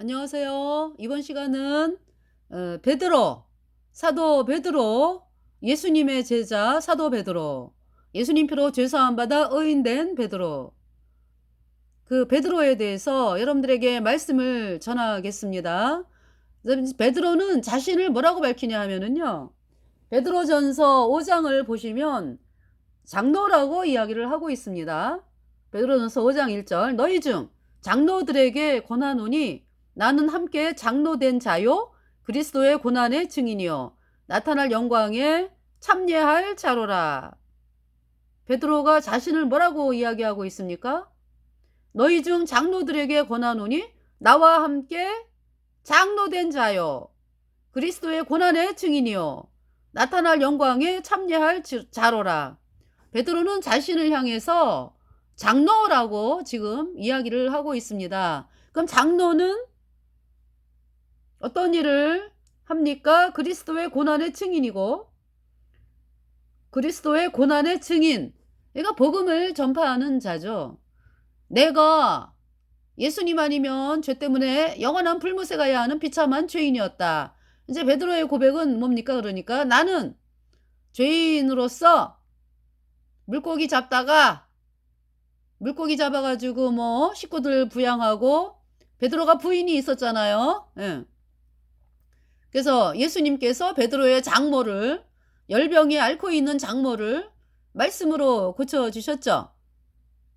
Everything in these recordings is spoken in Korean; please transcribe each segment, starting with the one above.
안녕하세요. 이번 시간은 베드로, 사도 베드로, 예수님의 제자 사도 베드로, 예수님 피로 죄사함 받아 의인된 베드로, 그 베드로에 대해서 여러분들에게 말씀을 전하겠습니다. 베드로는 자신을 뭐라고 밝히냐 하면은요, 베드로전서 5장을 보시면 장로라고 이야기를 하고 있습니다. 베드로전서 5장 1절, 너희 중 장로들에게 권하노니 나는 함께 장로된 자요 그리스도의 고난의 증인이요 나타날 영광에 참여할 자로라. 베드로가 자신을 뭐라고 이야기하고 있습니까? 너희 중 장로들에게 권하노니 나와 함께 장로된 자요 그리스도의 고난의 증인이요 나타날 영광에 참여할 자로라. 베드로는 자신을 향해서 장로라고 지금 이야기를 하고 있습니다. 그럼 장로는 어떤 일을 합니까? 그리스도의 고난의 증인이고, 그리스도의 고난의 증인, 얘가 복음을 전파하는 자죠. 내가 예수님 아니면 죄 때문에 영원한 불못에 가야 하는 비참한 죄인이었다. 이제 베드로의 고백은 뭡니까? 그러니까 나는 죄인으로서 물고기 잡아가지고 뭐 식구들 부양하고, 베드로가 부인이 있었잖아요. 예. 그래서 예수님께서 베드로의 장모를, 열병이 앓고 있는 장모를 말씀으로 고쳐주셨죠.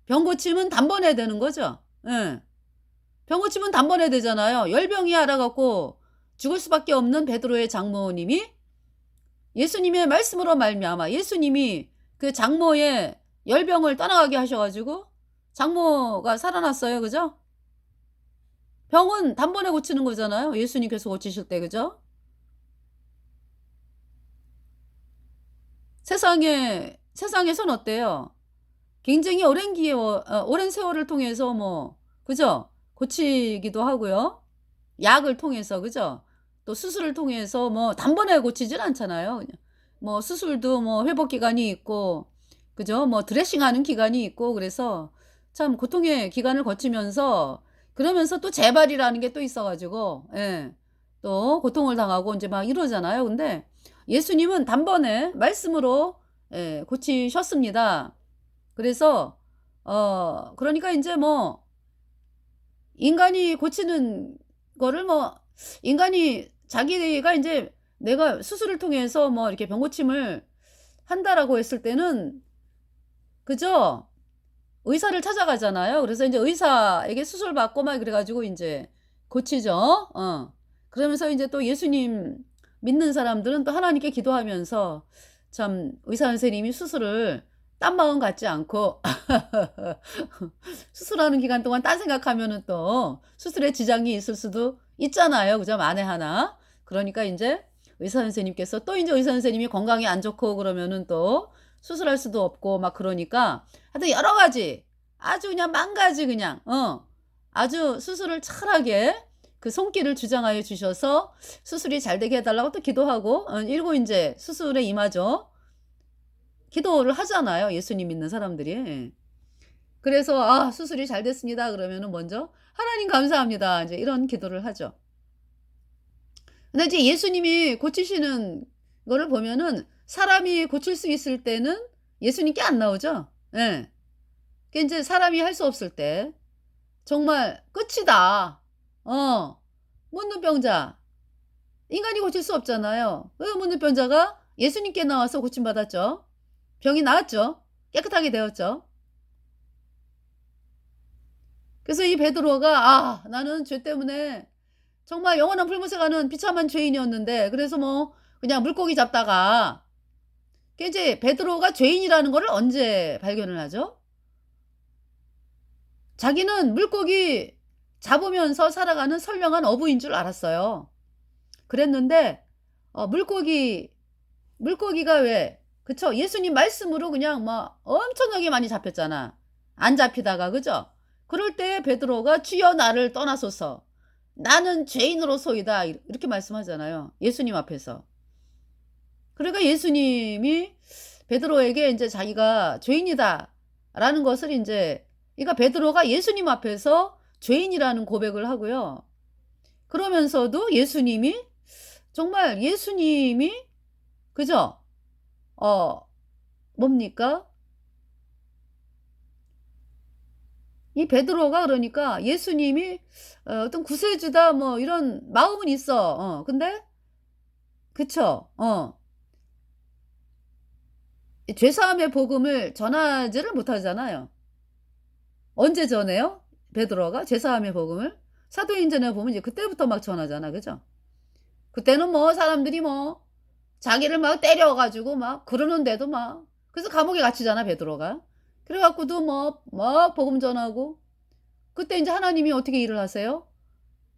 병 고침은 단번에 되는 거죠. 예. 병 고침은 단번에 되잖아요. 열병이 앓아갖고 죽을 수밖에 없는 베드로의 장모님이 예수님의 말씀으로 말미암아 예수님이 그 장모의 열병을 떠나가게 하셔가지고 장모가 살아났어요. 그죠? 병은 단번에 고치는 거잖아요. 예수님께서 고치실 때. 그죠? 세상에선 어때요? 굉장히 오랜 세월을 통해서 그죠? 고치기도 하고요. 약을 통해서, 그죠? 또 수술을 통해서 단번에 고치질 않잖아요. 수술도 회복 기간이 있고, 그죠? 드레싱 하는 기간이 있고, 그래서 참 고통의 기간을 거치면서, 그러면서 또 재발이라는 게 또 있어가지고, 예. 또 고통을 당하고 이제 막 이러잖아요. 근데 예수님은 단번에 말씀으로 고치셨습니다. 그래서 그러니까 이제 인간이 고치는 거를 인간이 자기가 이제 내가 수술을 통해서 이렇게 병고침을 한다라고 했을 때는 그죠? 의사를 찾아가잖아요. 그래서 이제 의사에게 수술 받고 막 그래가지고 이제 고치죠. 그러면서 이제 또 예수님 믿는 사람들은 또 하나님께 기도하면서 참 의사 선생님이 수술을 딴 마음 갖지 않고 수술하는 기간 동안 딴 생각하면은 또 수술에 지장이 있을 수도 있잖아요. 그죠? 만에 하나. 그러니까 이제 의사 선생님께서 또 이제 의사 선생님이 건강이 안 좋고 그러면은 또 수술할 수도 없고 막 그러니까 하여튼 여러 가지 아주 그냥 만 가지 그냥 아주 수술을 잘하게 그 손길을 주장하여 주셔서 수술이 잘 되게 해달라고 또 기도하고 이러고 이제 수술에 임하죠. 기도를 하잖아요. 예수님 믿는 사람들이. 그래서 수술이 잘 됐습니다. 그러면은 먼저 하나님 감사합니다. 이제 이런 기도를 하죠. 근데 이제 예수님이 고치시는 거를 보면은 사람이 고칠 수 있을 때는 예수님께 안 나오죠. 예. 그 이제 사람이 할 수 없을 때 정말 끝이다. 문둥병자 인간이 고칠 수 없잖아요. 그 문둥병자가 예수님께 나와서 고침받았죠. 병이 나았죠. 깨끗하게 되었죠. 그래서 이 베드로가 나는 죄 때문에 정말 영원한 불못에 가는 비참한 죄인이었는데 그래서 그냥 물고기 잡다가 이제 베드로가 죄인이라는 거를 언제 발견을 하죠? 자기는 물고기 잡으면서 살아가는 선량한 어부인 줄 알았어요. 그랬는데 물고기가 왜 그쵸? 예수님 말씀으로 그냥 엄청나게 많이 잡혔잖아. 안 잡히다가 그죠? 그럴 때 베드로가 주여 나를 떠나소서 나는 죄인으로소이다 이렇게 말씀하잖아요. 예수님 앞에서. 그러니까 예수님이 베드로에게 이제 자기가 죄인이다라는 것을 이제 그러니까 베드로가 예수님 앞에서 죄인이라는 고백을 하고요. 그러면서도 예수님이 정말 예수님이 그죠? 어 뭡니까? 이 베드로가 그러니까 예수님이 어떤 구세주다 뭐 이런 마음은 있어. 근데 그쵸. 이 죄사함의 복음을 전하지를 못하잖아요. 언제 전해요? 베드로가 죄사함의 복음을? 사도행전에 보면 이제 그때부터 막 전하잖아. 그죠? 그때는 뭐 사람들이 뭐 자기를 막 때려가지고 막 그러는데도 막 그래서 감옥에 갇히잖아 베드로가. 그래갖고도 뭐 막 복음 전하고 그때 이제 하나님이 어떻게 일을 하세요?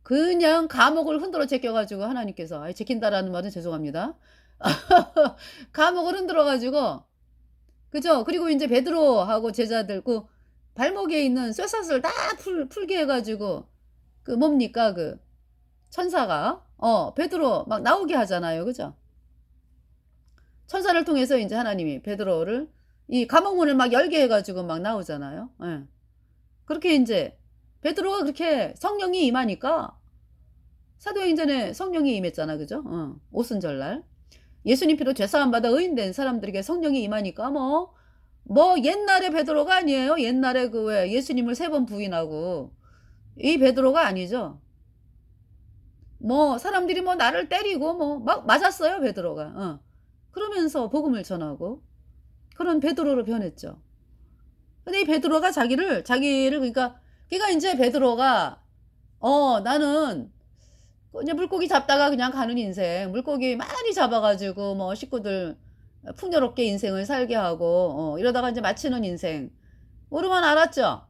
그냥 감옥을 흔들어 제껴가지고 하나님께서 아이 제낀다라는 말은 죄송합니다. 감옥을 흔들어 가지고 그죠? 그리고 이제 베드로하고 제자들 그 발목에 있는 쇠사슬 다 풀게 해가지고 그 뭡니까 그 천사가 베드로 막 나오게 하잖아요. 그죠? 천사를 통해서 이제 하나님이 베드로를 이 감옥문을 막 열게 해가지고 막 나오잖아요. 예. 그렇게 이제 베드로가 그렇게 성령이 임하니까 사도행전에 성령이 임했잖아. 그죠? 오순절날. 예수님 피로 죄사함 받아 의인된 사람들에게 성령이 임하니까 뭐 옛날에 베드로가 아니에요. 옛날에 그 왜 예수님을 3번 부인하고 이 베드로가 아니죠. 뭐 사람들이 뭐 나를 때리고 뭐 막 맞았어요. 베드로가. 그러면서 복음을 전하고 그런 베드로로 변했죠. 근데 이 베드로가 자기를 그러니까 이제 베드로가 나는 그냥 물고기 잡다가 그냥 가는 인생, 물고기 많이 잡아가지고 뭐 식구들 풍요롭게 인생을 살게 하고 이러다가 이제 마치는 인생 모르만 알았죠.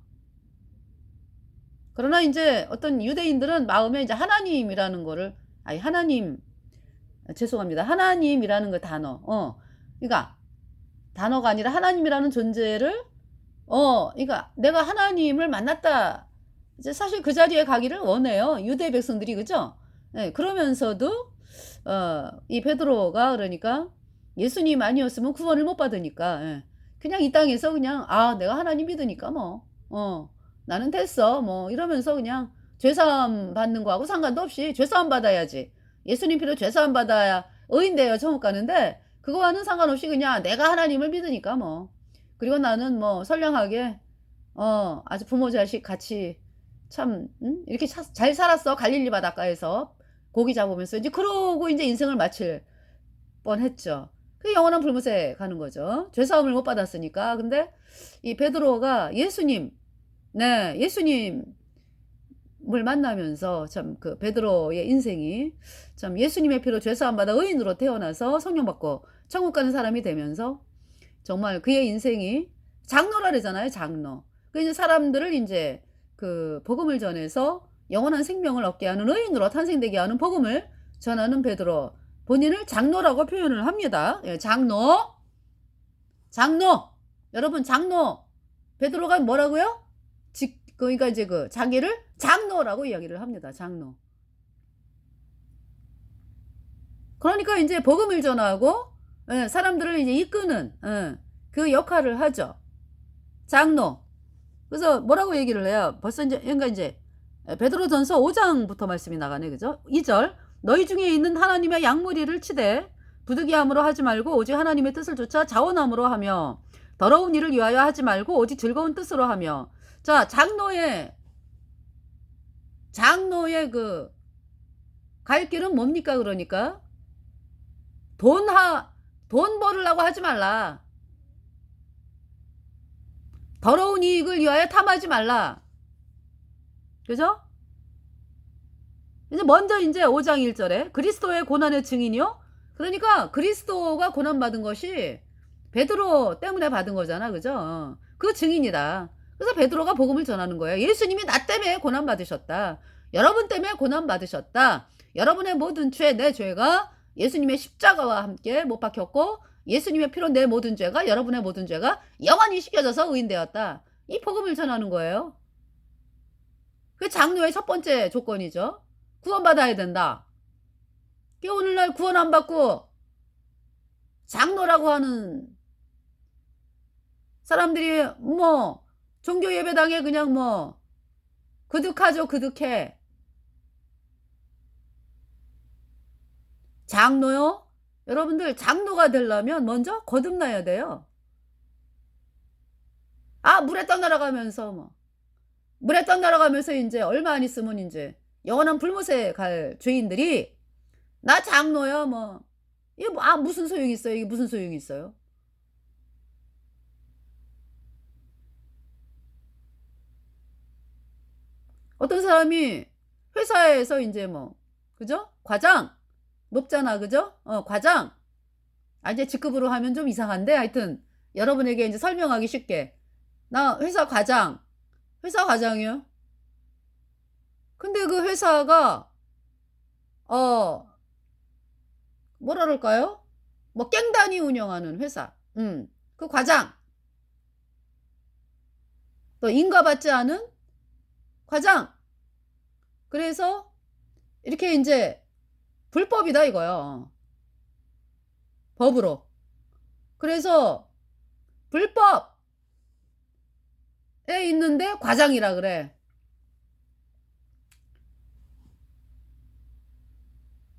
그러나 이제 어떤 유대인들은 마음에 이제 하나님이라는 거를 아니 하나님 죄송합니다. 하나님이라는 그 단어 그러니까 단어가 아니라 하나님이라는 존재를 그러니까 내가 하나님을 만났다. 이제 사실 그 자리에 가기를 원해요. 유대 백성들이 그죠? 네, 그러면서도 이 베드로가 그러니까 예수님 아니었으면 구원을 못 받으니까 예. 그냥 이 땅에서 그냥 내가 하나님 믿으니까 뭐 나는 됐어 뭐 이러면서 그냥 죄사함 받는 거하고 상관도 없이 죄사함 받아야지. 예수님 피로 죄사함 받아야 의인 돼요 천국 가는데 그거와는 상관없이 그냥 내가 하나님을 믿으니까 뭐 그리고 나는 뭐 선량하게 아주 부모 자식 같이 참 이렇게 잘 살았어 갈릴리 바닷가에서 고기 잡으면서 이제 그러고 이제 인생을 마칠 뻔했죠. 그 영원한 불못에 가는 거죠. 죄사함을 못 받았으니까. 근데 이 베드로가 네, 예수님을 만나면서 참 그 베드로의 인생이 참 예수님의 피로 죄사함 받아 의인으로 태어나서 성령 받고 천국 가는 사람이 되면서 정말 그의 인생이 장로라 그러잖아요. 장로. 그 이제 사람들을 이제 그 복음을 전해서 영원한 생명을 얻게 하는 의인으로 탄생되게 하는 복음을 전하는 베드로. 본인을 장로라고 표현을 합니다. 예, 장로. 장로. 여러분 장로. 베드로가 뭐라고요? 그러니까 이제 그 자기를 장로라고 이야기를 합니다. 장로. 그러니까 이제 복음을 전하고 사람들을 이제 이끄는 그 역할을 하죠. 장로. 그래서 뭐라고 얘기를 해요? 벌써 이제 그러니까 이제 베드로전서 5장부터 말씀이 나가네. 그죠? 2절. 너희 중에 있는 하나님의 양무리를 치되 부득이함으로 하지 말고 오직 하나님의 뜻을 쫓아 자원함으로 하며 더러운 일을 위하여 하지 말고 오직 즐거운 뜻으로 하며. 자, 장로의 그 갈 길은 뭡니까? 그러니까 돈 벌으려고 하지 말라. 더러운 이익을 위하여 탐하지 말라. 그죠? 이제 먼저 이제 5장 1절에 그리스도의 고난의 증인이요. 그러니까 그리스도가 고난받은 것이 베드로 때문에 받은 거잖아. 그죠? 그 증인이다. 그래서 베드로가 복음을 전하는 거예요. 예수님이 나 때문에 고난받으셨다. 여러분 때문에 고난받으셨다. 여러분의 모든 죄, 내 죄가 예수님의 십자가와 함께 못 박혔고 예수님의 피로 내 모든 죄가 여러분의 모든 죄가 영원히 씻겨져서 의인되었다. 이 복음을 전하는 거예요. 그 장로의 첫 번째 조건이죠. 구원받아야 된다. 오늘날 구원 안 받고 장로라고 하는 사람들이 뭐 종교 예배당에 그냥 뭐 그득하죠. 그득해. 장로요? 여러분들 장로가 되려면 먼저 거듭나야 돼요. 아, 물에 떠내려가면서 뭐 물에 떠내려가면서 인제 얼마 안 있으면 인제 영원한 불못에 갈 죄인들이 "나 장로야." 뭐 이게 뭐 무슨 소용이 있어요? 이게 무슨 소용이 있어요? 어떤 사람이 회사에서 인제 뭐 그죠? 과장 높잖아. 그죠? 과장. 이제 직급으로 하면 좀 이상한데 하여튼 여러분에게 인제 설명하기 쉽게 "나 회사 과장." 회사 과장이요? 근데 그 회사가 어 뭐라 그럴까요? 뭐 깽단이 운영하는 회사. 그 과장. 또 인가받지 않은 과장. 그래서 이렇게 인제 불법이다 이거요. 법으로. 그래서 불법에 있는데 과장이라 그래.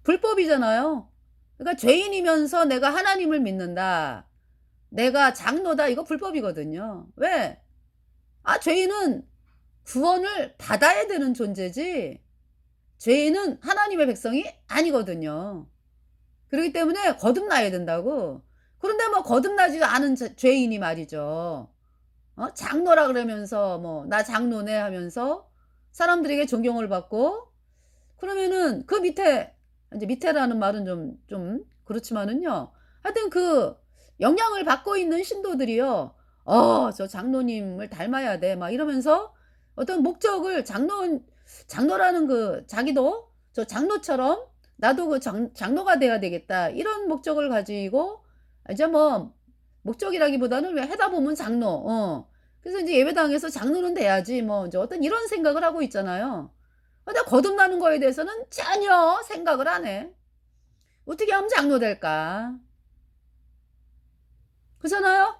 불법이잖아요. 그러니까 죄인이면서 내가 하나님을 믿는다. 내가 장로다. 이거 불법이거든요. 왜? 죄인은 구원을 받아야 되는 존재지 죄인은 하나님의 백성이 아니거든요. 그렇기 때문에 거듭나야 된다고. 그런데 뭐 거듭나지 않은 죄인이 말이죠. 장로라 그러면서 뭐 "나 장로네." 하면서 사람들에게 존경을 받고 그러면은 그 밑에 인제 밑에라는 말은 좀 그렇지만은요. 하여튼 그 영향을 받고 있는 신도들이요. 저 장로님을 닮아야 돼." 막 이러면서 어떤 목적을 장로라는 그 자기도 저 장로처럼 '나도 그 장로가 돼야 되겠다.' 이런 목적을 가지고 이제 뭐 목적이라기보다는 왜 하다 보면 장로 그래서 인제 예배당에서 장로는 돼야지 뭐 인제 어떤 이런 생각을 하고 있잖아요. 근데 거듭나는 거에 대해서는 전혀 생각을 안 해. '어떻게 하면 장로 될까?' 그렇잖아요?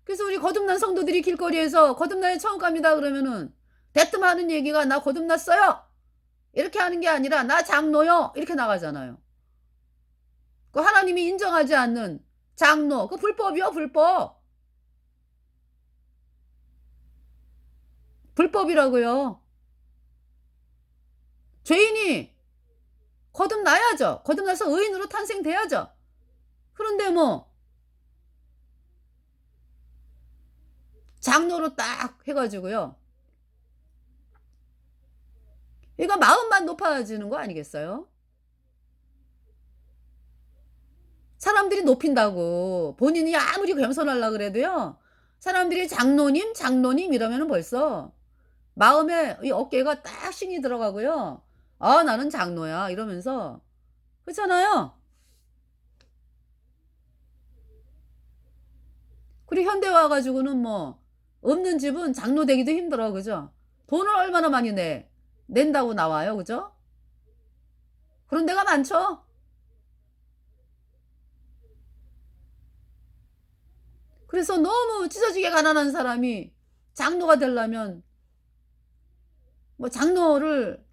그래서 우리 거듭난 성도들이 길거리에서 "거듭나요. 처음 갑니다." 그러면은 대뜸 하는 얘기가 "나 거듭났어요." 이렇게 하는 게 아니라 "나 장로요." 이렇게 나가잖아요. 그 하나님이 인정하지 않는 장로 그 불법이요, 불법. 불법이라고요. 죄인이 거듭나야죠. 거듭나서 의인으로 탄생돼야죠. 그런데 뭐 장로로 딱 해 가지고요. 이거 마음만 높아지는 거 아니겠어요? 사람들이 높인다고 본인이 아무리 겸손하려 그래도요. 사람들이 "장로님, 장로님." 이러면은 벌써 마음에 이 어깨가 딱 신이 들어가고요. 나는 장로야." 이러면서 그렇잖아요. 그리고 현대 와 가지고는 뭐 없는 집은 장로 되기도 힘들어. 그죠? 돈을 얼마나 많이 낸다고 나와요. 그죠? 그런 데가 많죠. 그래서 너무 찢어지게 가난한 사람이 장로가 되려면 뭐 장로를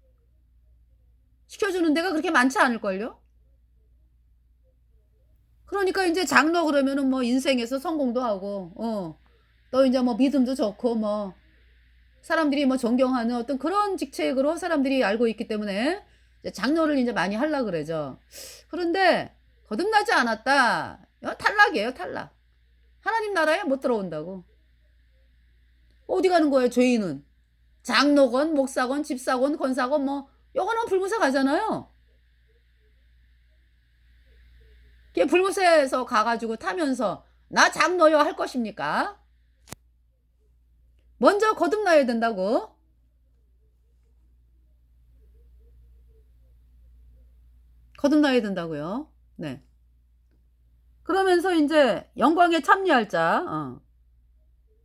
시켜주는 데가 그렇게 많지 않을걸요? 그러니까 인제 장로 그러면은 뭐 인생에서 성공도 하고 또 인제 뭐 믿음도 좋고 뭐 사람들이 뭐 존경하는 어떤 그런 직책으로 사람들이 알고 있기 때문에 이제 장로를 인제 많이 하려 그러죠. 그런데 거듭나지 않았다. 탈락이에요, 탈락. 하나님 나라에 못 들어온다고. 어디 가는 거예요, 죄인은? 장로건 목사건 집사건 권사건 뭐 영원한 불못에 가잖아요. 걔 불못에서 가 가지고 타면서 "나 장로요." 할 것입니까? 먼저 거듭나야 된다고. 거듭나야 된다고요. 네. 그러면서 인제 영광에 참여할 자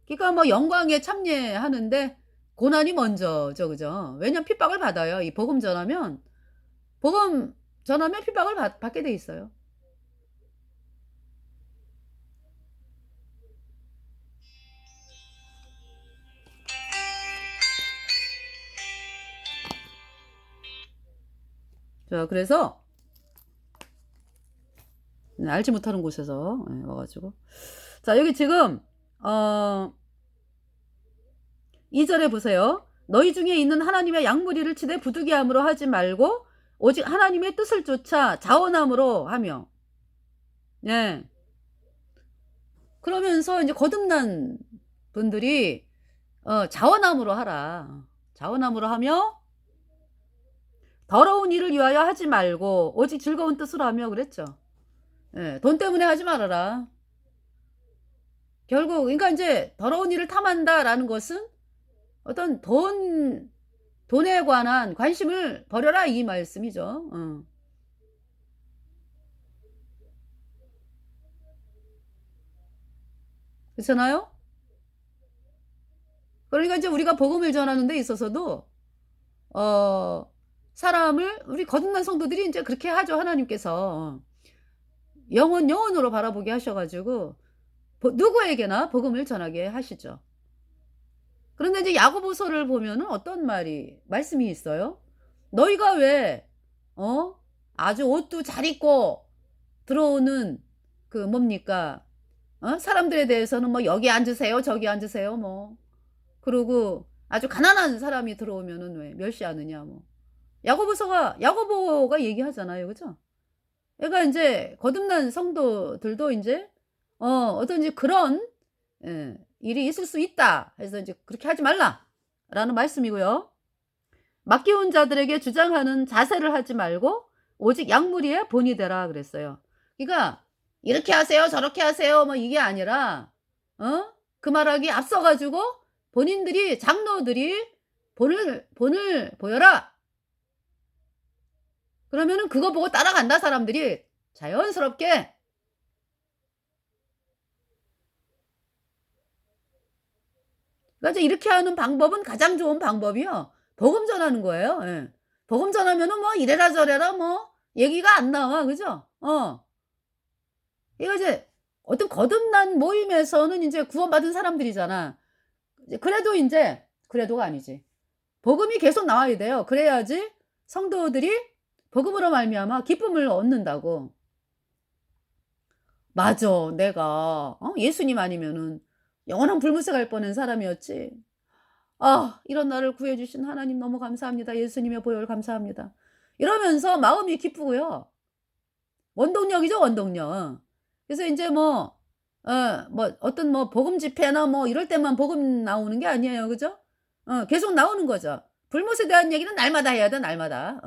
그러니까 뭐 영광에 참여하는데 고난이 먼저죠. 그죠? 왜냐면 핍박을 받아요. 이 복음 전하면 핍박을 받게 돼 있어요. 자 그래서 알지 못하는 곳에서 와 가지고. 자 여기 지금 어 2 절에 보세요. "너희 중에 있는 하나님의 양무리를 치되 부득이함으로 하지 말고 오직 하나님의 뜻을 쫓아 자원함으로 하며." 예. 그러면서 인제 거듭난 분들이 자원함으로 하라. 자원함으로 하며 더러운 일을 위하여 하지 말고 오직 즐거운 뜻으로 하며 그랬죠. 예. 돈 때문에 하지 말아라. 결국 그러니까 인제 더러운 일을 탐한다라는 것은 어떤 돈에 관한 관심을 버려라 이 말씀이죠. 그렇잖아요? 그러니까 이제 우리가 복음을 전하는 데 있어서도 어 사람을 우리 거듭난 성도들이 인제 그렇게 하죠. 하나님께서 영혼으로 바라보게 하셔 가지고 누구에게나 복음을 전하게 하시죠. 그런데 이제 야고보서를 보면은 어떤 말씀이 있어요? "너희가 왜 어 아주 옷도 잘 입고 들어오는 그 뭡니까? 사람들에 대해서는 뭐 여기 앉으세요. 저기 앉으세요." 뭐 그러고 아주 가난한 사람이 들어오면은 왜 멸시하느냐 뭐. 야고보가 얘기하잖아요. 그죠? 그러니까 인제 거듭난 성도들도 인제 어떤지 그런 일이 있을 수 있다 해서 인제 "그렇게 하지 말라."라는 말씀이고요. "맡겨온 자들에게 주장하는 자세를 하지 말고 오직 양무리의 본이 되라." 그랬어요. 그러니까 "이렇게 하세요. 저렇게 하세요." 뭐 이게 아니라 그 말하기에 앞서 가지고 본인들이 장로들이 본을 보여라. 그러면은 그거 보고 따라간다 사람들이 자연스럽게. 그러니까 이제 이렇게 하는 방법은 가장 좋은 방법이요. 복음 전하는 거예요. 예. 복음 전하면은 뭐 이래라 저래라 뭐 얘기가 안 나와. 그죠? 이거 이제 어떤 거듭난 모임에서는 인제 구원받은 사람들이잖아. 이제 그래도 인제 그래도가 아니지. 복음이 계속 나와야 돼요. 그래야지 성도들이 복음으로 말미암아 기쁨을 얻는다고. 맞아. 내가 예수님 아니면은 영원한 불못에 갈 뻔한 사람이었지. 아 이런 나를 구해 주신 하나님 너무 감사합니다. 예수님의 보혈 감사합니다. 이러면서 마음이 기쁘고요. 원동력이죠, 원동력. 그래서 인제 뭐 어떤 뭐 복음 집회나 뭐 이럴 때만 복음 나오는 게 아니에요. 그죠? 계속 나오는 거죠. 불못에 대한 얘기는 날마다 해야 돼, 날마다.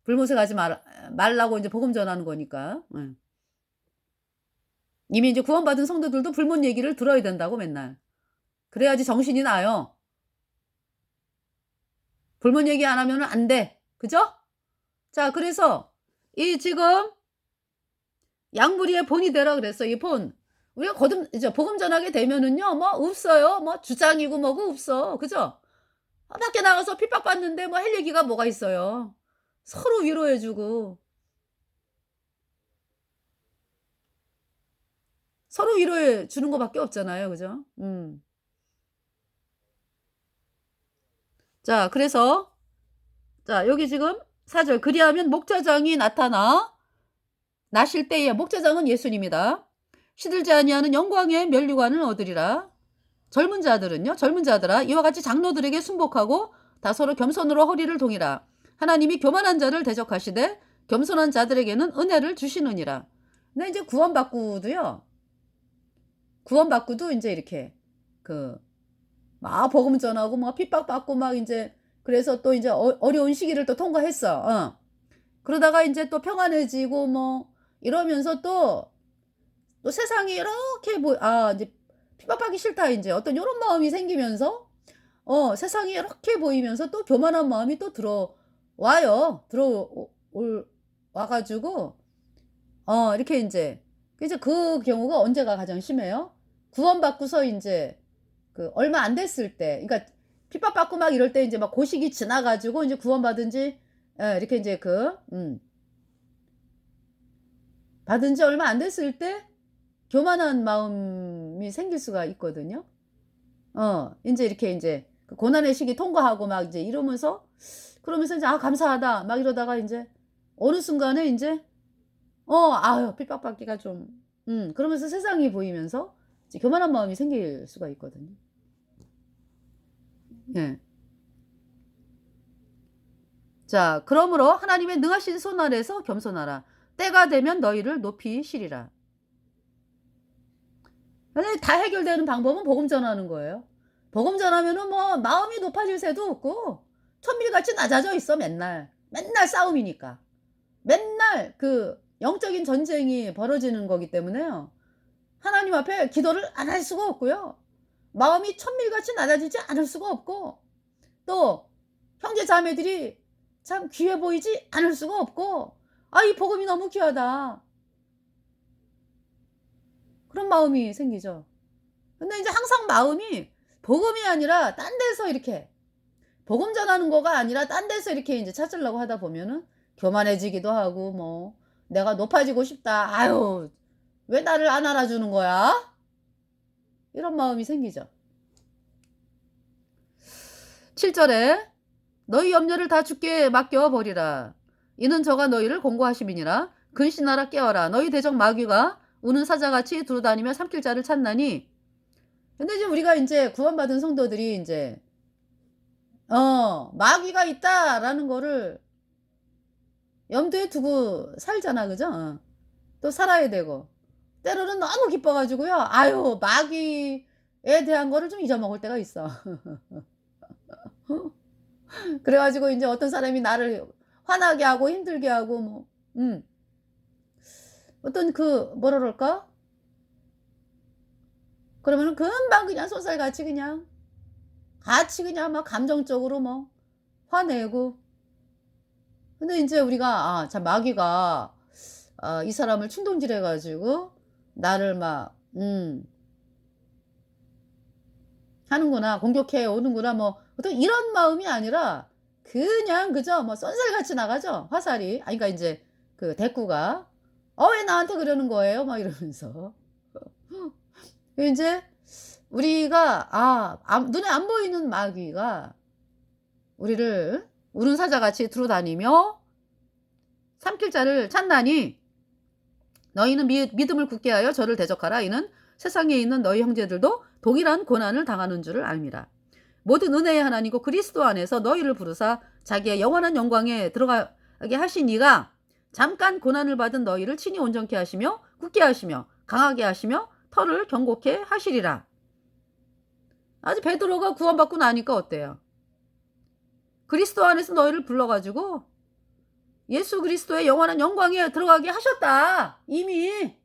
불못에 가지 말라고 인제 복음 전하는 거니까. 예. 이미 인제 구원받은 성도들도 불못 얘기를 들어야 된다고 맨날. 그래야지 정신이 나요. 불못 얘기 안 하면은 안 돼. 그죠? 자 그래서 이 지금 "양무리의 본이 되라." 그랬어. 이 본. 우리가 이제 복음 전하게 되면은요 뭐 없어요. 뭐 주장이고 뭐고 없어. 그죠? 밖에 나가서 핍박받는데 뭐 할 얘기가 뭐가 있어요. 서로 위로해 주고 서로 위로해 주는 거 밖에 없잖아요. 그죠? 자 그래서 자 여기 지금 4 절 "그리하면 목자장이 나실 때에" 목자장은 예수님이다. "시들지 아니하는 영광의 면류관을 얻으리라." 젊은 자들아 이와 같이 장로들에게 순복하고 다 서로 겸손으로 허리를 동이라. 하나님이 교만한 자를 대적하시되 겸손한 자들에게는 은혜를 주시느니라. 근데 이제 구원받고도 인제 이렇게 그 막 복음 전하고 막 핍박받고 막 인제 그래서 또 인제 어려운 시기를 또 통과했어. 그러다가 인제 또 평안해지고 뭐 이러면서 또 세상이 이렇게 인제 핍박하기 싫다 인제 어떤 요런 마음이 생기면서 세상이 이렇게 보이면서 또 교만한 마음이 또 들어와요. 와 가지고 이렇게 인제 이제 그 경우가 언제가 가장 심해요? 구원받고서 인제 그 얼마 안 됐을 때 그러니까 핍박받고 막 이럴 때 인제 막 고 시기 지나 가지고 인제 구원받은 지 이렇게 인제 받은 지 얼마 안 됐을 때 교만한 마음이 생길 수가 있거든요. 인제 이렇게 인제 그 고난의 시기 통과하고 막 이제 이러면서 그러면서 인제 '아 감사하다.' 막 이러다가 인제 어느 순간에 인제 아유 핍박받기가 좀 그러면서 세상이 보이면서 이제 교만한 마음이 생길 수가 있거든요. 예. 자 그러므로 하나님의 능하신 손 아래서 겸손하라. 때가 되면 너희를 높이 시리라. 아니 다 해결되는 방법은 복음 전하는 거예요. 복음 전하면은 뭐 마음이 높아질 새도 없고 천밀같이 낮아져 있어 맨날. 맨날 싸움이니까. 맨날 그 영적인 전쟁이 벌어지는 거기 때문에요. 하나님 앞에 기도를 안 할 수가 없고요. 마음이 천밀같이 낮아지지 않을 수가 없고 또 형제 자매들이 참 귀해 보이지 않을 수가 없고 '아 이 복음이 너무 귀하다.' 그런 마음이 생기죠. 근데 인제 항상 마음이 복음이 아니라 딴 데서 이렇게 복음 전하는 거가 아니라 딴 데서 이렇게 인제 찾으려고 하다 보면은 교만해지기도 하고 뭐 '내가 높아지고 싶다. 아유 왜 나를 안 알아주는 거야?' 이런 마음이 생기죠. 7 절에 "너희 염려를 다 주께 맡겨 버리라. 이는 저가 너희를 공고하심이니라. 근신하라 깨어라. 너희 대적 마귀가 우는 사자같이 두루다니며 삼킬 자를 찾나니." 근데 이제 우리가 인제 구원받은 성도들이 인제 '마귀가 있다.'라는 거를 염두에 두고 살잖아. 그죠? 또 살아야 되고. 때로는 너무 기뻐 가지고요. 아유 마귀에 대한 거를 좀 잊어먹을 때가 있어. 그래 가지고 인제 어떤 사람이 나를 화나게 하고 힘들게 하고 뭐 어떤 그 뭐라 그럴까? 그러면은 금방 그냥 쏜살같이 그냥 같이 그냥 막 감정적으로 뭐 화내고. 근데 인제 우리가 참 마귀가 이 사람을 충동질해 가지고 나를 막 하는구나. 공격해 오는구나. 뭐 어떤 이런 마음이 아니라 그냥 그저 뭐 쏜살같이 나가죠, 화살이. 그러니까 인제 그 대꾸가. 왜 나한테 그러는 거예요?" 막 이러면서. 그 인제 우리가 눈에 안 보이는 마귀가 우리를 우는 사자같이 두루다니며 삼킬 자를 찾나니 너희는 믿음을 굳게 하여 저를 대적하라. 이는 세상에 있는 너희 형제들도 동일한 고난을 당하는 줄을 알미라. 모든 은혜의 하나님이고 그리스도 안에서 너희를 부르사 자기의 영원한 영광에 들어가게 하신 이가 잠깐 고난을 받은 너희를 친히 온전케 하시며 굳게 하시며 강하게 하시며 터를 견고케 하시리라. 아직 베드로가 구원받고 나니까 어때요? 그리스도 안에서 너희를 불러 가지고 예수 그리스도의 영원한 영광에 들어가게 하셨다. 이미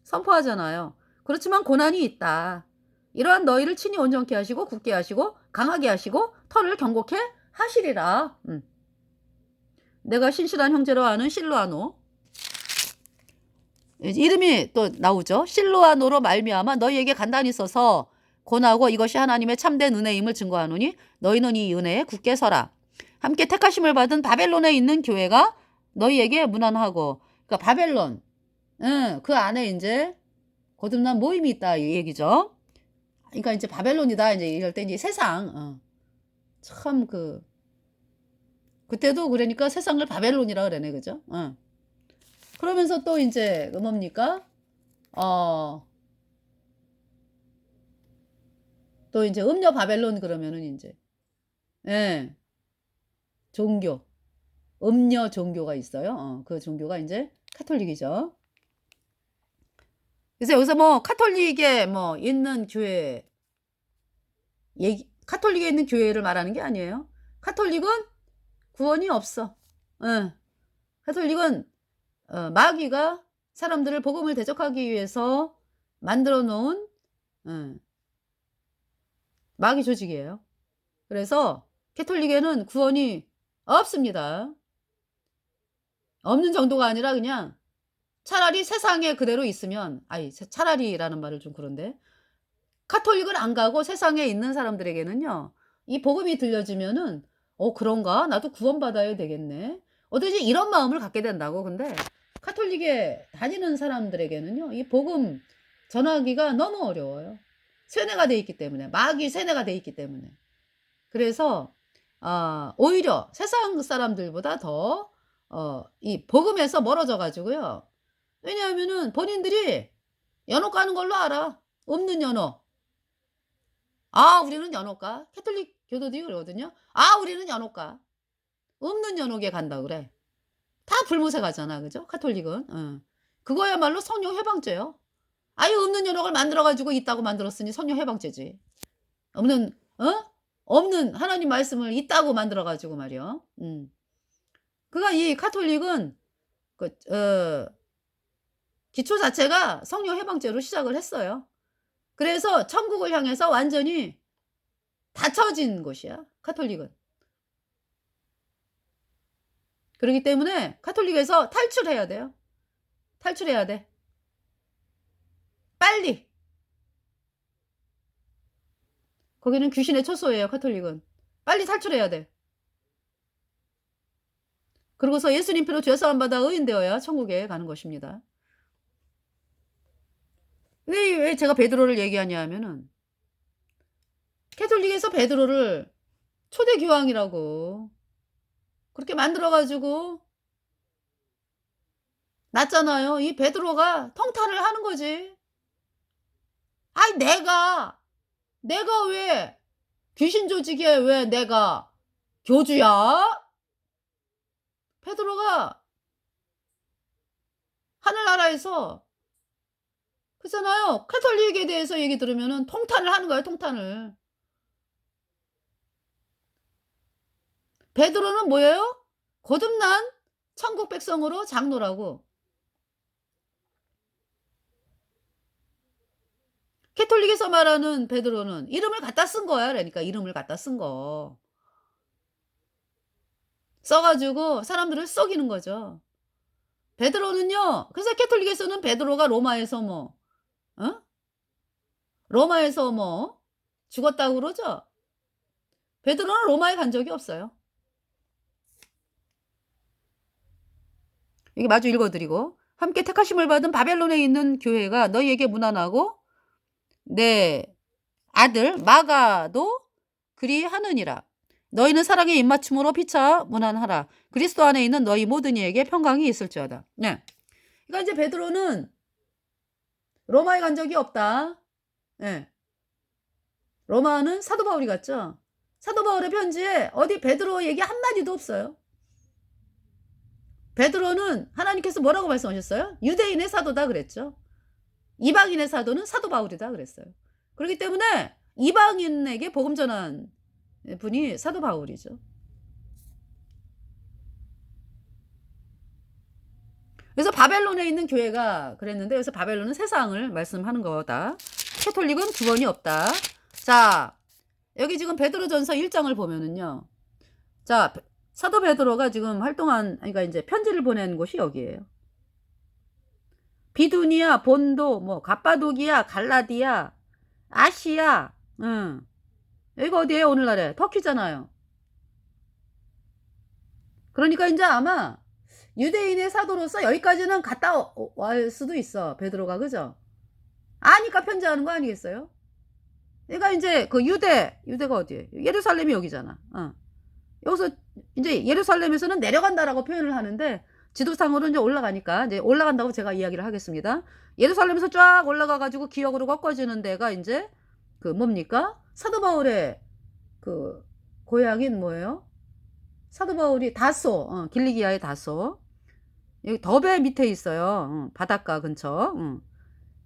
선포하잖아요. 그렇지만 고난이 있다. 이러한 너희를 친히 온전케 하시고 굳게 하시고 강하게 하시고 터를 견고케 하시리라. 내가 신실한 형제로 아는 실로아노. 이름이 또 나오죠. 실로아노로 말미암아 너희에게 간단히 써서 권하고 이것이 하나님의 참된 은혜임을 증거하노니 너희는 이 은혜에 굳게 서라. 함께 택하심을 받은 바벨론에 있는 교회가 너희에게 문안하고. 그러니까 바벨론. 그 안에 인제 거듭난 모임이 있다 이 얘기죠. 그러니까 인제 바벨론이다 인제 이럴 때 인제 세상 참 그때도 그러니까 세상을 바벨론이라 그러네. 그죠? 그러면서 또 인제 뭡니까? 또 인제 음녀 바벨론 그러면은 인제 예. 종교. 음녀 종교가 있어요. 그 종교가 인제 카톨릭이죠. 그래서 여기서 뭐 카톨릭에 뭐 있는 교회 카톨릭에 있는 교회를 말하는 게 아니에요. 카톨릭은 구원이 없어. 예. 카톨릭은 마귀가 사람들을 복음을 대적하기 위해서 만들어 놓은 예 마귀 조직이에요. 그래서 가톨릭에는 구원이 없습니다. 없는 정도가 아니라 그냥 차라리 세상에 그대로 있으면 차라리라는 말을 좀 그런데 카톨릭을 안 가고 세상에 있는 사람들에게는요. 이 복음이 들려지면은 '그런가? 나도 구원받아야 되겠네.' 어떠지 이런 마음을 갖게 된다고. 근데 카톨릭에 다니는 사람들에게는요. 이 복음 전하기가 너무 어려워요. 세뇌가 돼 있기 때문에. 마귀 세뇌가 돼 있기 때문에. 그래서 오히려 세상 사람들보다 더 이 복음에서 멀어져 가지고요. 왜냐하면은 본인들이 연옥 가는 걸로 알아. 없는 연옥. "아 우리는 연옥 가." 캐톨릭 교도들이 그러거든요. "아 우리는 연옥 가." 없는 연옥에 간다 그래. 다 불못에 가잖아. 그죠? 카톨릭은. 그거야말로 성령 해방죄요. 아예 없는 연옥을 만들어 가지고 있다고 만들었으니 성령 해방죄지. 없는 없는 하나님 말씀을 있다고 만들어 가지고 말이요. 그러니까 이 카톨릭은 그 기초 자체가 성령 해방죄로 시작을 했어요. 그래서 천국을 향해서 완전히 닫혀진 곳이야 카톨릭은. 그러기 때문에 카톨릭에서 탈출해야 돼요. 탈출해야 돼. 빨리. 거기는 귀신의 초소예요 카톨릭은. 빨리 탈출해야 돼. 그러고서 예수님 피로 죄 사함 받아 의인 되어야 천국에 가는 것입니다. 왜 제가 베드로를 얘기하냐 하면은 캐톨릭에서 베드로를 초대 교황이라고 그렇게 만들어 가지고 놨잖아요. 이 베드로가 통탄을 하는 거지. 아이 내가 왜 귀신 조직에 왜 내가 교주야? 베드로가 하늘나라에서 그렇잖아요. 카톨릭에 대해서 얘기 들으면은 통탄을 하는 거예요, 통탄을. 베드로는 뭐예요? 거듭난 천국 백성으로 장로라고. 캐톨릭에서 말하는 베드로는 이름을 갖다 쓴 거야. 그러니까 이름을 갖다 쓴 거. 써 가지고 사람들을 속이는 거죠. 베드로는요. 그래서 캐톨릭에서는 베드로가 로마에서 뭐 어? 로마에서 뭐 죽었다고 그러죠. 베드로는 로마에 간 적이 없어요. 이게 마주 읽어 드리고 함께 택하심을 받은 바벨론에 있는 교회가 너희에게 문안하고 내 아들 마가도 그리하느니라. 너희는 사랑의 입맞춤으로 피차 문안하라. 그리스도 안에 있는 너희 모든 이에게 평강이 있을지어다. 네. 그러니까 이제 베드로는 로마에 간 적이 없다. 네. 로마는 사도 바울이 갔죠. 사도 바울의 편지에 어디 베드로 얘기 한마디도 없어요. 베드로는 하나님께서 뭐라고 말씀하셨어요? 유대인의 사도다 그랬죠. 이방인의 사도는 사도 바울이다 그랬어요. 그렇기 때문에 이방인에게 복음 전한 분이 사도 바울이죠. 그래서 바벨론에 있는 교회가 그랬는데 여기서 바벨론은 세상을 말씀하는 거다. 캐톨릭은 구원이 없다. 자, 여기 지금 베드로전서 1장을 보면은요. 자, 사도 베드로가 지금 그러니까 이제 편지를 보낸 곳이 여기예요. 비두니아, 본도, 뭐 갑바도기아, 갈라디아, 아시아, 여기가 어디예요? 오늘날에 터키잖아요. 그러니까 이제 아마 유대인의 사도로서 여기까지는 갔다 올 수도 있어. 베드로가 그죠? 아니까 편지하는 거 아니겠어요? 그러니까 이제 그 유대가 어디예요? 예루살렘이 여기잖아. 여기서 이제 예루살렘에서는 내려간다라고 표현을 하는데 지도상으로 이제 올라가니까 이제 올라간다고 제가 이야기를 하겠습니다. 예루살렘에서 쫙 올라가 가지고 기역으로 꺾어지는 데가 이제 그 뭡니까? 사도 바울의 그 고향인 뭐예요? 사도 바울이 다소, 길리기아의 다소. 여기 더베 밑에 있어요. 바닷가 근처.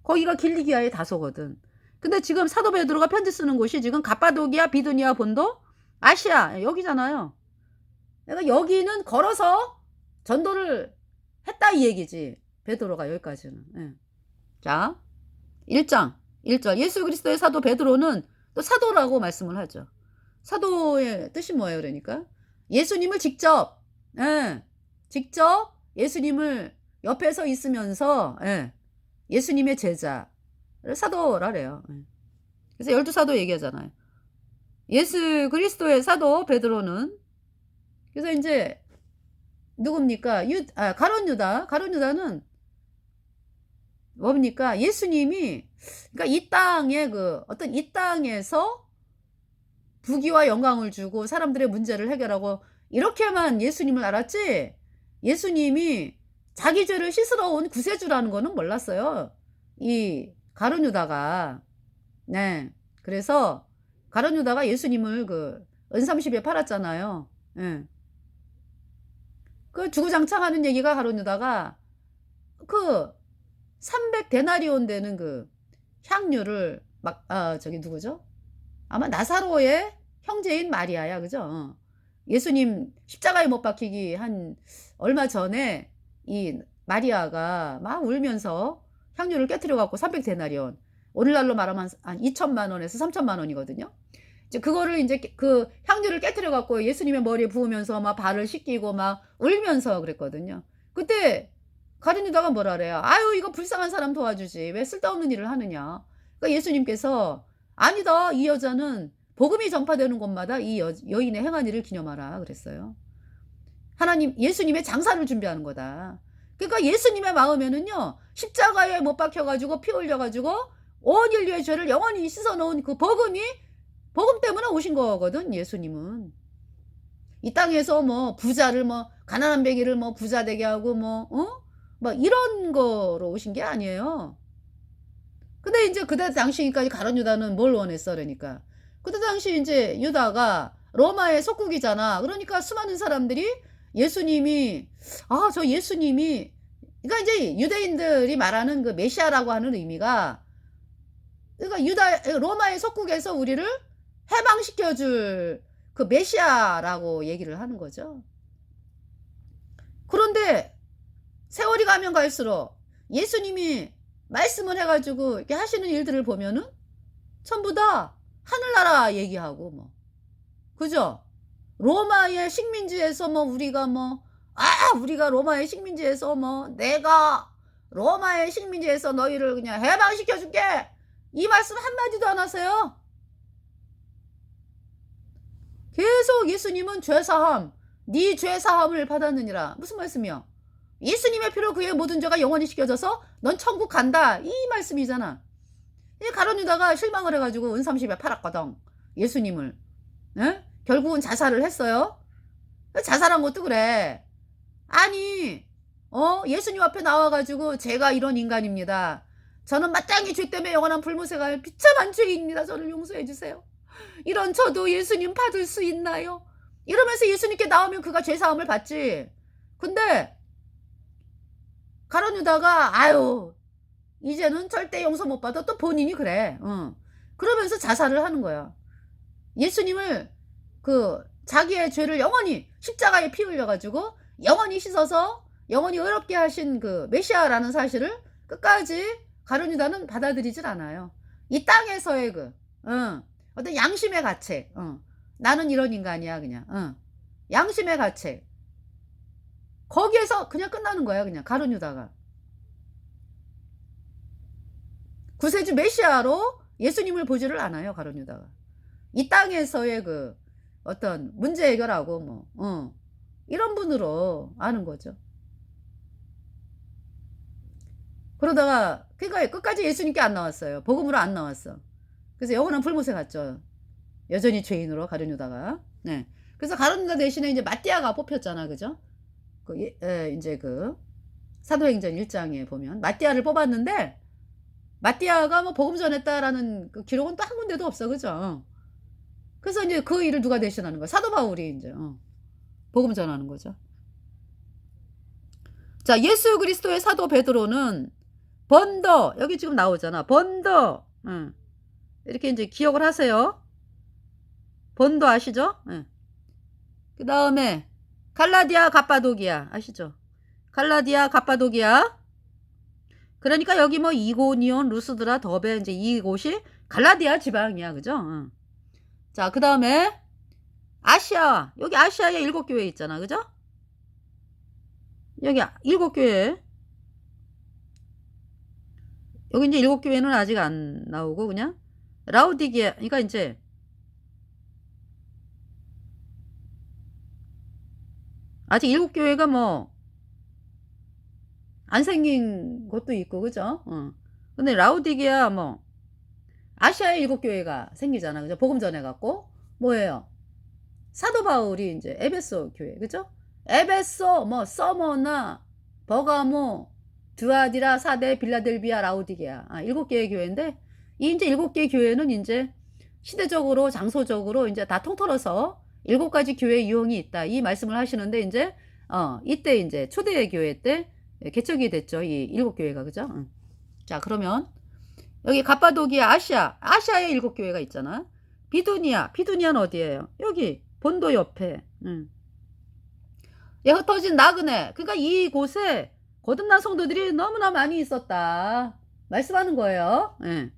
거기가 길리기아의 다소거든. 근데 지금 사도 베드로가 편지 쓰는 곳이 지금 갑바도기아, 비두니아, 본도, 아시아 여기잖아요. 내가 여기는 걸어서 전도를 했다 이 얘기지. 베드로가 여기까지는. 예. 자, 1장 1절 예수 그리스도의 사도 베드로는 또 사도라고 말씀을 하죠. 사도의 뜻이 뭐예요? 그러니까 예수님을 직접 예수님을 옆에서 있으면서 예수님의 제자를 사도라래요. 그래서 12사도 얘기하잖아요. 예수 그리스도의 사도 베드로는 그래서 이제 누굽니까? 가룟 유다는 뭡니까? 예수님이 그러니까 이 땅에 어떤 이 땅에서 부귀와 영광을 주고 사람들의 문제를 해결하고 이렇게만 예수님을 알았지 예수님이 자기 죄를 씻으러 온 구세주라는 거는 몰랐어요. 이 가룟 유다가. 네. 그래서 가룟 유다가 예수님을 그 은삼십에 팔았잖아요. 예. 그 주구장창하는 얘기가 가룟 유다가 그 300데나리온 되는 그 향유를 막 저기 누구죠? 아마 나사로의 형제인 마리아야. 그죠? 예수님 십자가에 못 박히기 한 얼마 전에 이 마리아가 막 울면서 향유를 깨뜨려 갖고 300데나리온. 오늘날로 말하면 한 2천만 원에서 3천만 원이거든요. 이제 그거를 이제 그 향유를 깨뜨려 갖고 예수님의 머리에 부으면서 막 발을 씻기고 막 울면서 그랬거든요. 그때 가룟 유다가 뭐라 그래요? 아유, 이거 불쌍한 사람 도와주지. 왜 쓸데없는 일을 하느냐. 그러니까 예수님께서 아니다. 이 여자는 복음이 전파되는 곳마다 이 여인의 행한 일을 기념하라 그랬어요. 하나님, 예수님의 장사를 준비하는 거다. 그러니까 예수님의 마음에는요, 십자가에 못 박혀가지고 피 흘려가지고 온 인류의 죄를 영원히 씻어놓은 그 복음이, 복음 때문에 오신 거거든, 예수님은. 이 땅에서 뭐 부자를 뭐 가난한 배기를 뭐 부자 되게 하고 뭐 이런 거로 오신 게 아니에요. 근데 이제 그때 당시까지 가룟 유다는 뭘 원했어? 그러니까 그때 당시 이제 유다가 로마의 속국이잖아. 그러니까 수많은 사람들이 예수님이 저 예수님이, 그러니까 이제 유대인들이 말하는 그 메시아라고 하는 의미가, 그러니까 로마의 속국에서 우리를 해방시켜줄 그 메시아라고 얘기를 하는 거죠. 그런데 세월이 가면 갈수록 예수님이 말씀을 해가지고 이렇게 하시는 일들을 보면은 전부 다 하늘나라 얘기하고 뭐, 그죠? 로마의 식민지에서 뭐 우리가 우리가 로마의 식민지에서 내가 로마의 식민지에서 너희를 그냥 해방시켜줄게, 이 말씀 한마디도 안 하세요. 계속 예수님은 죄사함, 네 죄사함을 받았느니라. 무슨 말씀이야? 예수님의 피로 그의 모든 죄가 영원히 씻겨져서 넌 천국 간다, 이 말씀이잖아. 이 가룟 유다가 실망을 해가지고 은삼십에 팔았거든, 예수님을. 에? 결국은 자살을 했어요. 자살한 것도 그래. 아니 예수님 앞에 나와가지고 제가 이런 인간입니다. 저는 마땅히 죄 때문에 영원한 불못에 갈 비참한 죄인입니다. 저를 용서해 주세요. 이런 저도 예수님 받을 수 있나요? 이러면서 예수님께 나오면 그가 죄사함을 받지. 근데 가룟 유다가 이제는 절대 용서 못 받아. 또 본인이 그래. 그러면서 자살을 하는 거야. 예수님을 자기의 죄를 영원히 십자가에 피 흘려가지고 영원히 씻어서 영원히 의롭게 하신 그 메시아라는 사실을 끝까지 가룟 유다는 받아들이질 않아요. 이 땅에서의 어떤 양심의 가책. 나는 이런 인간이야, 그냥. 양심의 가책. 거기에서 그냥 끝나는 거야, 그냥 가룟 유다가. 구세주 메시아로 예수님을 보지를 않아요, 가룟 유다가. 이 땅에서의 어떤 문제 해결하고 이런 분으로 아는 거죠. 그러다가 그러니까 끝까지 예수님께 안 나왔어요. 복음으로 안 나왔어. 그래서 영원한 불못에 갔죠. 여전히 죄인으로 가룟 유다가. 네. 그래서 가룟 유다 대신에 이제 마띠아가 뽑혔잖아, 그죠? 이제 사도행전 1장에 보면 마띠아를 뽑았는데, 마띠아가 복음 전했다라는 그 기록은 또 한 군데도 없어, 그죠? 그래서 이제 그 일을 누가 대신하는 거야? 사도 바울이 이제 복음 전하는 거죠. 자, 예수 그리스도의 사도 베드로는 번더, 여기 지금 나오잖아. 번더. 이렇게 이제 기억을 하세요. 번더 아시죠? 그 다음에 갈라디아, 갑바도기아 아시죠? 갈라디아, 갑바도기아. 그러니까 여기 이고니온, 루스드라, 더베, 이제 이곳이 갈라디아 지방이야, 그죠? 자, 그 다음에 아시아. 여기 아시아에 7교회 있잖아, 그죠? 여기 7교회. 여기 이제 7교회는 아직 안 나오고 그냥 라우디게아. 그러니까 이제 아직 7교회가 안 생긴 것도 있고, 그죠? 근데 라우디게아 아시아에 7교회가 생기잖아, 그죠? 복음 전해갖고 뭐예요? 사도 바울이 이제 에베소 교회, 그죠? 에베소, 뭐 서머나, 버가모, 두아디라, 사데, 빌라델비아, 라우디게아. 7개의 교회인데 이 이제 7개의 교회는 이제 시대적으로 장소적으로 이제 다 통틀어서 7가지 교회 유형이 있다. 이 말씀을 하시는데 이제 이때 이제 초대 교회 때 개척이 됐죠. 이 7교회가 그죠? 자, 그러면 여기 갑바도기아, 아시아에 7교회가 있잖아. 비두니아는 어디예요? 여기 본도 옆에. 흩어진 나그네. 그러니까 이곳에 거듭난 성도들이 너무나 많이 있었다. 말씀하는 거예요. 예.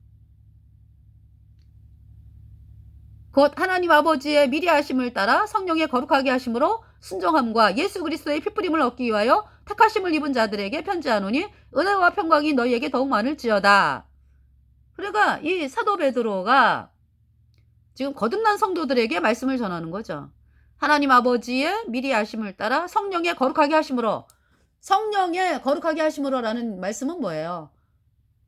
곧 하나님 아버지의 미리 하심을 따라 성령의 거룩하게 하심으로 순종함과 예수 그리스도의 피뿌림을 얻기 위하여 택하심을 입은 자들에게 편지하노니 은혜와 평강이 너희에게 더욱 많을지어다. 그러니까 이 사도 베드로가 지금 거듭난 성도들에게 말씀을 전하는 거죠. 하나님 아버지의 미리 하심을 따라 성령의 거룩하게 하심으로, 성령의 거룩하게 하심으로라는 말씀은 뭐예요?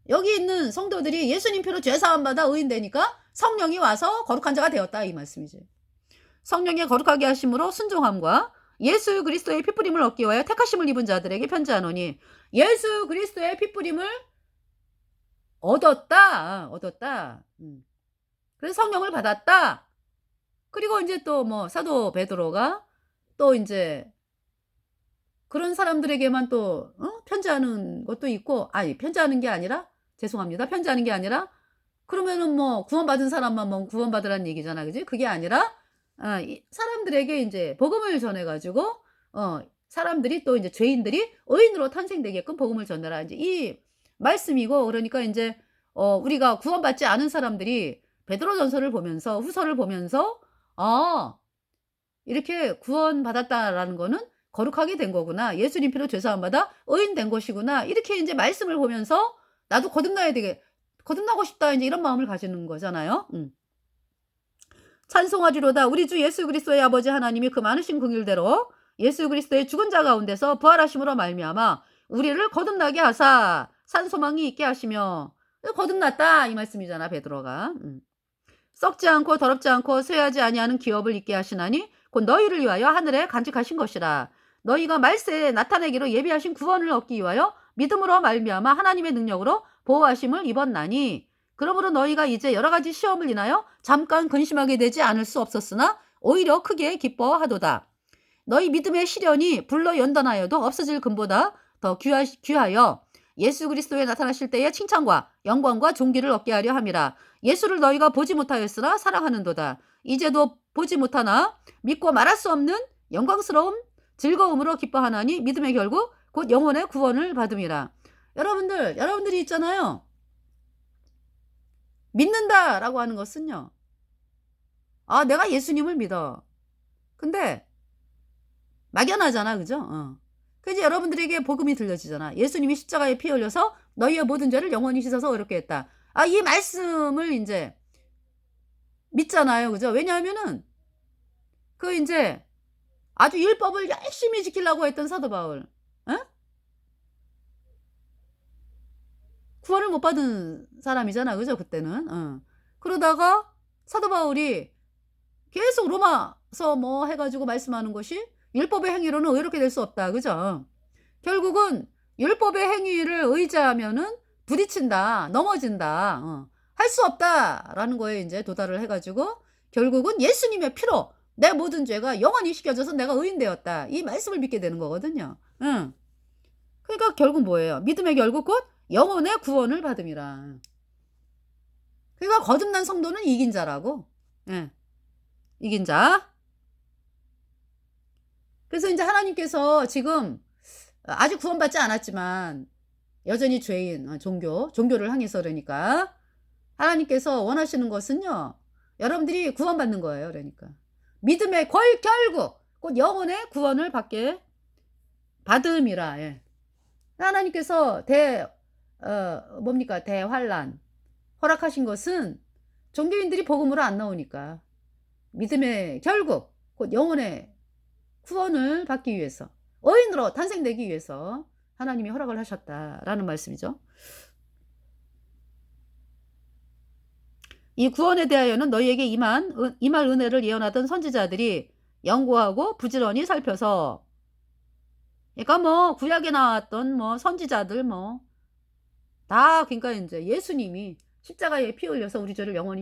여기 있는 성도들이 예수님 피로 죄사함 받아 의인되니까 성령이 와서 거룩한 자가 되었다, 이 말씀이지. 성령의 거룩하게 하심으로 순종함과 예수 그리스도의 피뿌림을 얻기 위하여 택하심을 입은 자들에게 편지하노니, 예수 그리스도의 피뿌림을 얻었다. 그래서 성령을 받았다. 그리고 이제 또 뭐 사도 베드로가 또 이제 그런 사람들에게만 또 편지하는 것도 있고, 편지하는 게 아니라, 죄송합니다. 편지하는 게 아니라 그러면은 뭐 구원받은 사람만 뭐 구원받으라는 얘기잖아, 그지? 그게 아니라 사람들에게 이제 복음을 전해가지고 사람들이 또 이제 죄인들이 의인으로 탄생되게끔 복음을 전해라, 이제 이 말씀이고, 그러니까 이제 우리가 구원받지 않은 사람들이 베드로전서를 보면서, 후서를 보면서 이렇게 구원받았다라는 거는 거룩하게 된 거구나, 예수님 피로 죄사함 받아 의인 된 것이구나, 이렇게 이제 말씀을 보면서 나도 거듭나고 싶다, 이제 이런 마음을 가지는 거잖아요. 찬송하리로다. 우리 주 예수 그리스도의 아버지 하나님이 그 많으신 긍휼대로 예수 그리스도의 죽은 자 가운데서 부활하심으로 말미암아 우리를 거듭나게 하사 산 소망이 있게 하시며, 거듭났다 이 말씀이잖아, 베드로가. 썩지 않고 더럽지 않고 쇠하지 아니하는 기업을 있게 하시나니 곧 너희를 위하여 하늘에 간직하신 것이라. 너희가 말세에 나타내기로 예비하신 구원을 얻기 위하여 믿음으로 말미암아 하나님의 능력으로 보호하심을 입었나니, 그러므로 너희가 이제 여러 가지 시험을 인하여 잠깐 근심하게 되지 않을 수 없었으나 오히려 크게 기뻐하도다. 너희 믿음의 시련이 불로 연단하여도 없어질 금보다 더 귀하여 예수 그리스도에 나타나실 때의 칭찬과 영광과 존귀를 얻게 하려 함이라. 예수를 너희가 보지 못하였으나 사랑하는도다. 이제도 보지 못하나 믿고 말할 수 없는 영광스러움 즐거움으로 기뻐하나니 믿음의 결국 곧 영혼의 구원을 받음이라. 여러분들이 있잖아요. 믿는다라고 하는 것은요, 내가 예수님을 믿어. 근데 막연하잖아, 그죠? 그래서 여러분들에게 복음이 들려지잖아. 예수님이 십자가에 피 흘려서 너희의 모든 죄를 영원히 씻어서 어렵게 했다. 이 말씀을 이제 믿잖아요, 그죠? 왜냐하면은 그 이제 아주 율법을 열심히 지키려고 했던 사도 바울, 구원을 못 받은 사람이잖아, 그죠? 그때는. 그러다가 사도 바울이 계속 로마서 뭐 해가지고 말씀하는 것이 율법의 행위로는 의롭게 될 수 없다, 그죠? 결국은 율법의 행위를 의지하면은 부딪힌다, 넘어진다, 할 수 없다라는 거에 이제 도달을 해가지고 결국은 예수님의 피로 내 모든 죄가 영원히 씻겨져서 내가 의인 되었다, 이 말씀을 믿게 되는 거거든요. 그러니까 결국 뭐예요? 믿음의 결국 곧 영혼의 구원을 받음이라. 그러니까 거듭난 성도는 이긴 자라고. 이긴 자. 그래서 이제 하나님께서 지금 아직 구원받지 않았지만 여전히 죄인, 종교를 향해서, 그러니까 하나님께서 원하시는 것은요, 여러분들이 구원받는 거예요. 그러니까 믿음의 결국 곧 영혼의 구원을 받음이라. 하나님께서 대환란 허락하신 것은 종교인들이 복음으로 안 나오니까 믿음의 결국 곧 영혼의 구원을 받기 위해서, 의인으로 탄생되기 위해서 하나님이 허락을 하셨다라는 말씀이죠. 이 구원에 대하여는 너희에게 임할 은혜를 예언하던 선지자들이 연구하고 부지런히 살펴서 그러니까 뭐 구약에 나왔던 뭐 선지자들 뭐 다 그러니까 인제 예수님이 십자가에 피 흘려서 우리 죄를 영원히